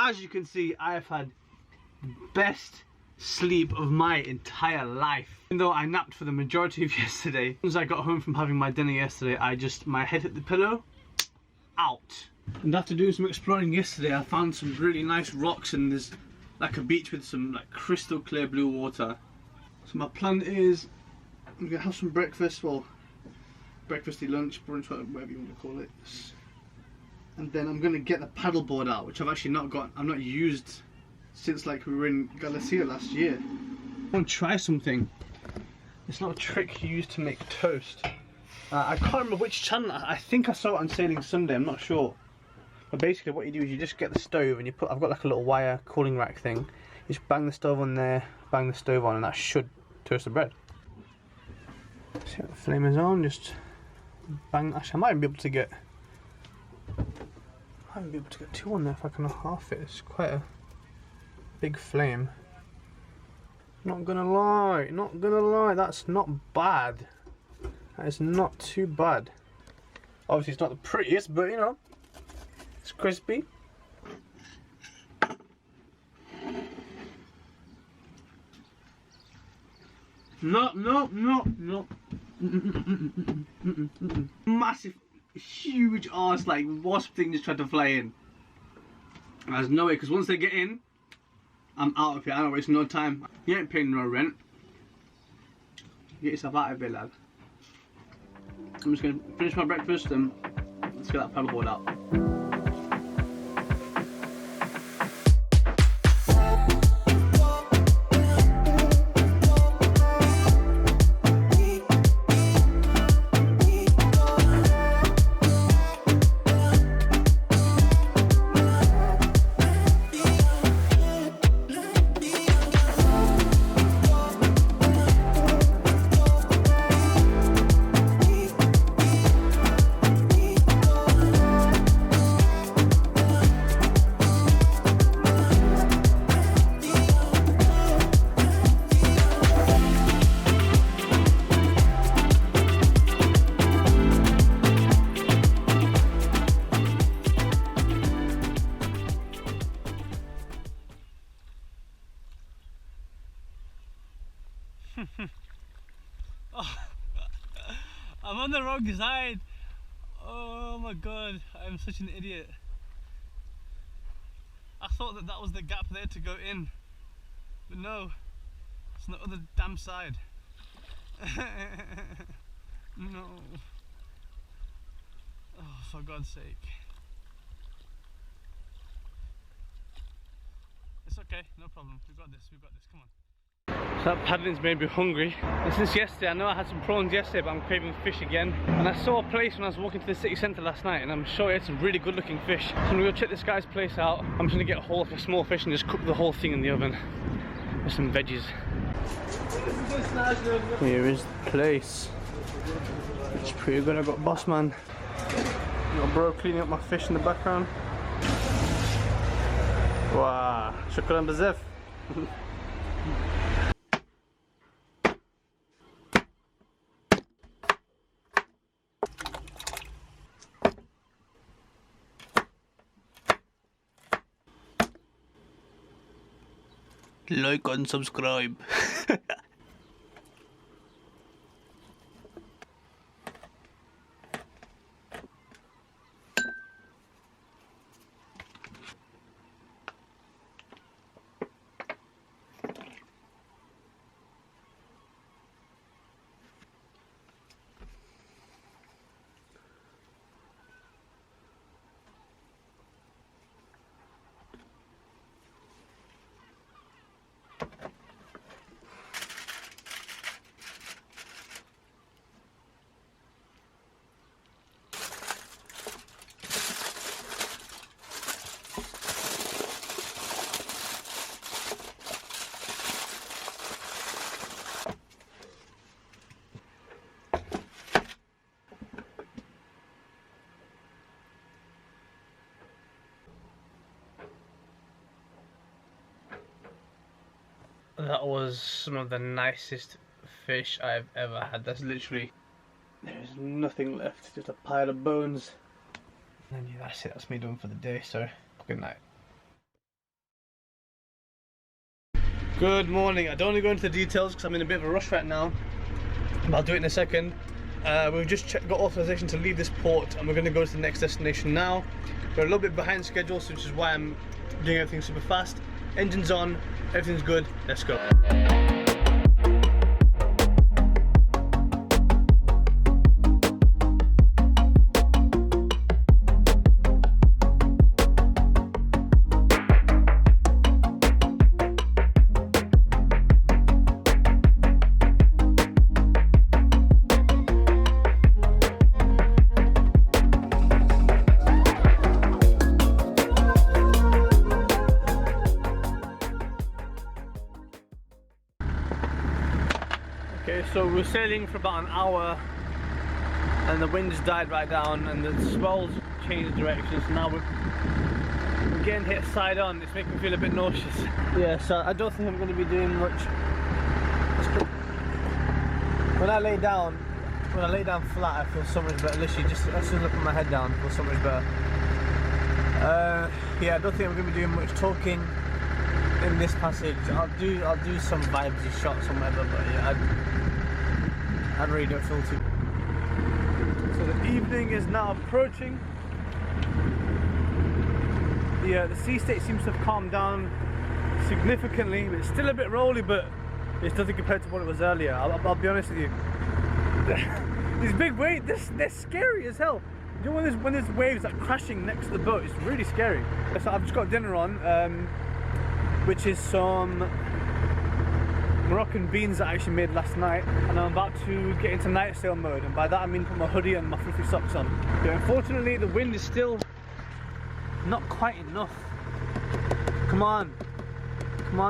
as you can see, I have had best sleep of my entire life. Even though I napped for the majority of yesterday, as soon as I got home from having my dinner yesterday, my head hit the pillow, out. And after doing some exploring yesterday, I found some really nice rocks and there's like a beach with some like crystal clear blue water. So my plan is, I'm gonna have some breakfast, well, breakfasty, lunch, brunch, whatever you want to call it. And then I'm gonna get the paddleboard out, which I've actually not used since like we were in Galicia last year. I want to try something. It's not a trick you use to make toast. I can't remember which channel. I think I saw it on Sailing Sunday, I'm not sure. But basically what you do is you just get the stove and you put, I've got like a little wire cooling rack thing. You just bang the stove on there, bang the stove on, and that should toast the bread. See what the flame is on, just bang. Actually I might even be able to get two on there if I can half it. It's quite a big flame. Not gonna lie, that's not bad. That is not too bad. Obviously it's not the prettiest, but you know, it's crispy. No. Massive, huge arse like wasp thing just tried to fly in. There's no way, because once they get in, I'm out of here. I don't waste no time. You ain't paying no rent. Get yourself out of here, lad. I'm just gonna finish my breakfast and let's get that paddleboard out. Oh, I'm on the wrong side. Oh my god, I'm such an idiot. I thought that was the gap there to go in, but no, it's the other damn side. No. Oh, for God's sake. It's okay, no problem. We've got this, come on. So that paddling's made me hungry. And since yesterday, I know I had some prawns yesterday, but I'm craving fish again. And I saw a place when I was walking to the city centre last night, and I'm sure it had some really good looking fish. So I'm gonna go check this guy's place out. I'm just gonna get a whole of a small fish and just cook the whole thing in the oven with some veggies. Here is the place. It's pretty good. I got boss man. Got bro cleaning up my fish in the background. Wow, shukran bazef. Like and subscribe. That was some of the nicest fish I've ever had. That's literally, there's nothing left, just a pile of bones. And yeah, that's it, that's me done for the day, so good night. Good morning. I don't want to go into the details because I'm in a bit of a rush right now, but I'll do it in a second. We've just got authorization to leave this port and we're going to go to the next destination now. We're a little bit behind schedule, so which is why I'm doing everything super fast. Engine's on, everything's good, let's go. Okay, so we're sailing for about an hour and the wind's died right down and the swells changed direction, so now we're getting hit side on. It's making me feel a bit nauseous. Yeah, so I don't think I'm going to be doing much. When I lay down flat, I feel so much better. Literally, just as soon as I put my head down, I feel so much better. Yeah, I don't think I'm going to be doing much talking in this passage. I'll do some vibesy shots or whatever, but yeah, I really don't feel too. So the evening is now approaching. The sea state seems to have calmed down significantly. It's still a bit rolly, but it's nothing compared to what it was earlier. I'll be honest with you. These big waves, they're scary as hell. You know when there's waves like crashing next to the boat, it's really scary. So I've just got dinner on, which is some Moroccan beans that I actually made last night, and I'm about to get into night sail mode, and by that I mean put my hoodie and my fluffy socks on. But unfortunately the wind is still not quite enough. Come on,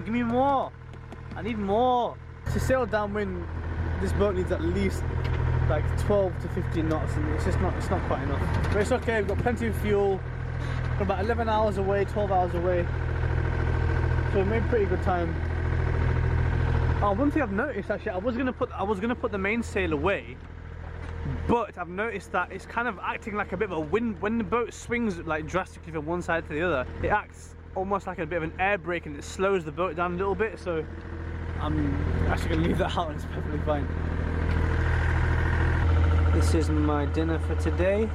give me more. I need more. To sail downwind, this boat needs at least like 12 to 15 knots, and it's not quite enough. But it's okay, we've got plenty of fuel. We're about 11 hours away, 12 hours away. So we made pretty good time. Oh, one thing I've noticed actually, I was gonna put the mainsail away, but I've noticed that it's kind of acting like a bit of a wind. When the boat swings like drastically from one side to the other, it acts almost like a bit of an air brake and it slows the boat down a little bit. So I'm actually gonna leave that out and it's perfectly fine. This is my dinner for today.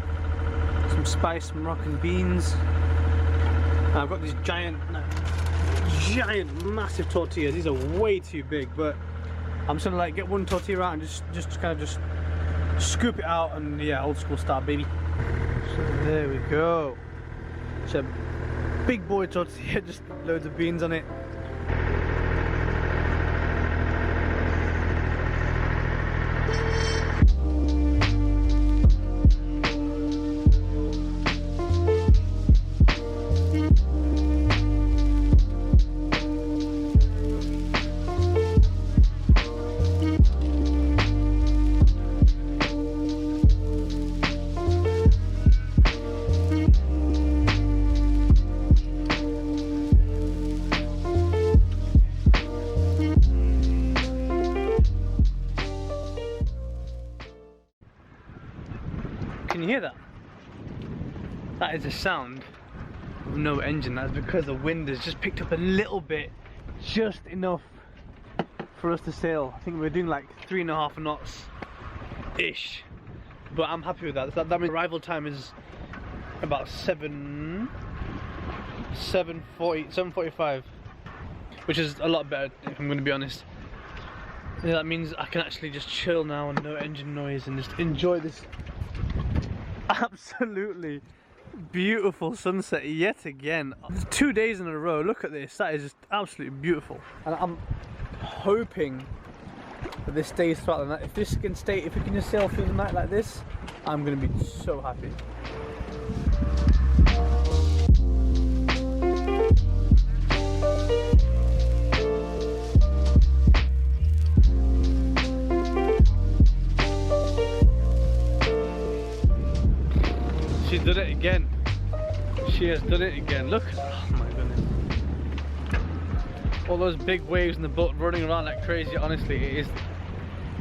Some spiced Moroccan beans. And I've got these giant, massive tortillas. These are way too big, but I'm just gonna like get one tortilla out and just kind of scoop it out, and yeah, old school style, baby. So there we go. It's a big boy tortilla, just loads of beans on it. Can you hear that? That is a sound of no engine. That's because the wind has just picked up a little bit, just enough for us to sail. I think we're doing like 3.5 knots ish, but I'm happy with that. That means arrival time is about 7:45, which is a lot better if I'm going to be honest. Yeah, that means I can actually just chill now and no engine noise and just enjoy this absolutely beautiful sunset yet again. 2 days in a row. Look at this. That is just absolutely beautiful. And I'm hoping that this stays throughout the night. If this can stay, if we can just sail through the night like this, I'm going to be so happy. She's done it again. She has done it again. Look. Oh my goodness. All those big waves in the boat running around like crazy. Honestly,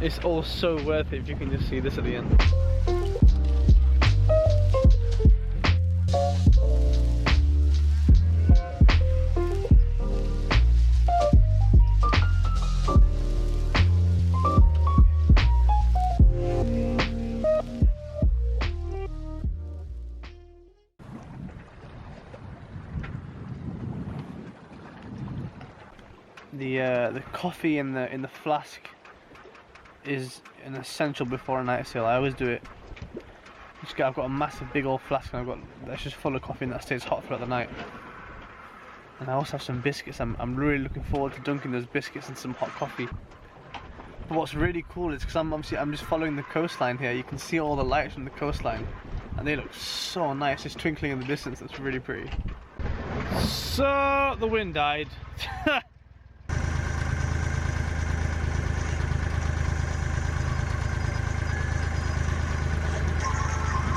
it's all so worth it if you can just see this at the end. the coffee in the flask is an essential before a night sail. I always do it. I've got a massive big old flask and that's just full of coffee and that stays hot throughout the night. And I also have some biscuits. I'm really looking forward to dunking those biscuits in some hot coffee. But what's really cool is because I'm just following the coastline here. You can see all the lights from the coastline, and they look so nice. Just twinkling in the distance. It's really pretty. So the wind died.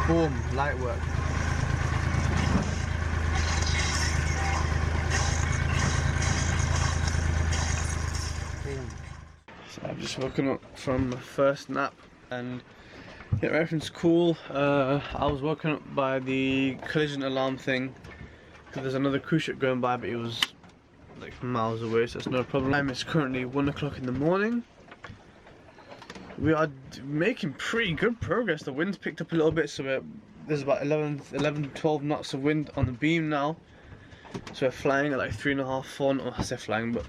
Boom, light work. So I've just woken up from my first nap and yeah, everything's cool. I was woken up by the collision alarm thing because there's another cruise ship going by, but it was like miles away, so it's no problem. It's currently 1 o'clock in the morning. We are making pretty good progress. The wind's picked up a little bit, so there's about 11-12 knots of wind on the beam now. So we're flying at like 3.5, 4 knots. I say flying, but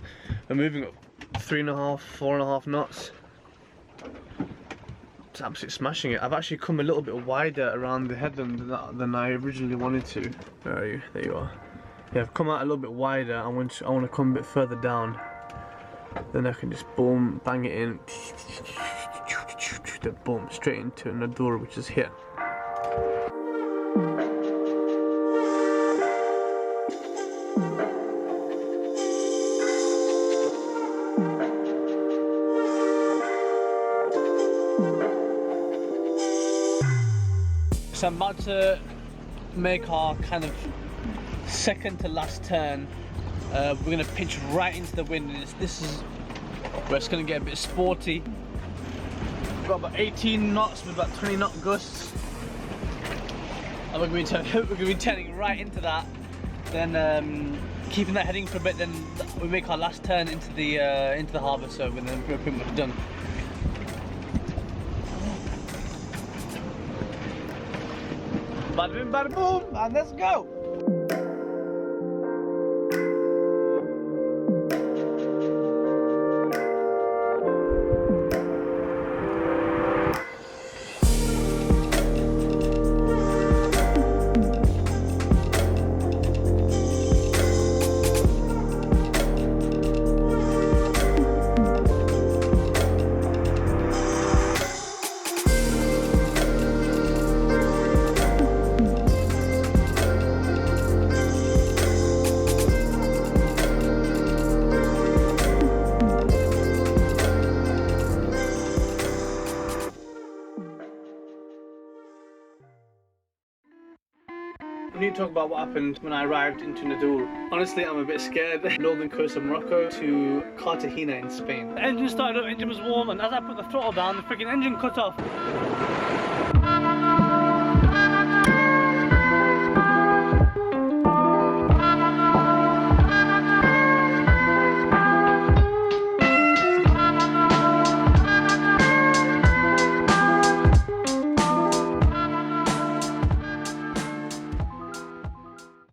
we're moving up 3.5, 4.5 knots. It's absolutely smashing it. I've actually come a little bit wider around the headland than I originally wanted to. Where are you? There you are. Yeah, I've come out a little bit wider. I want to come a bit further down. Then I can just boom, bang it in. Boom, straight into Nador, which is here. So I'm about to make our kind of second to last turn. We're going to pitch right into the wind, and this is where it's going to get a bit sporty. We've got about 18 knots with about 20 knot gusts, and we're going to be turning right into that, then keeping that heading for a bit, then we make our last turn into the harbour, so we're pretty much done. Bada bing, bada boom, and let's go! We need to talk about what happened when I arrived into Nador. Honestly, I'm a bit scared. Northern coast of Morocco to Cartagena in Spain. The engine started up, engine was warm, and as I put the throttle down, the freaking engine cut off.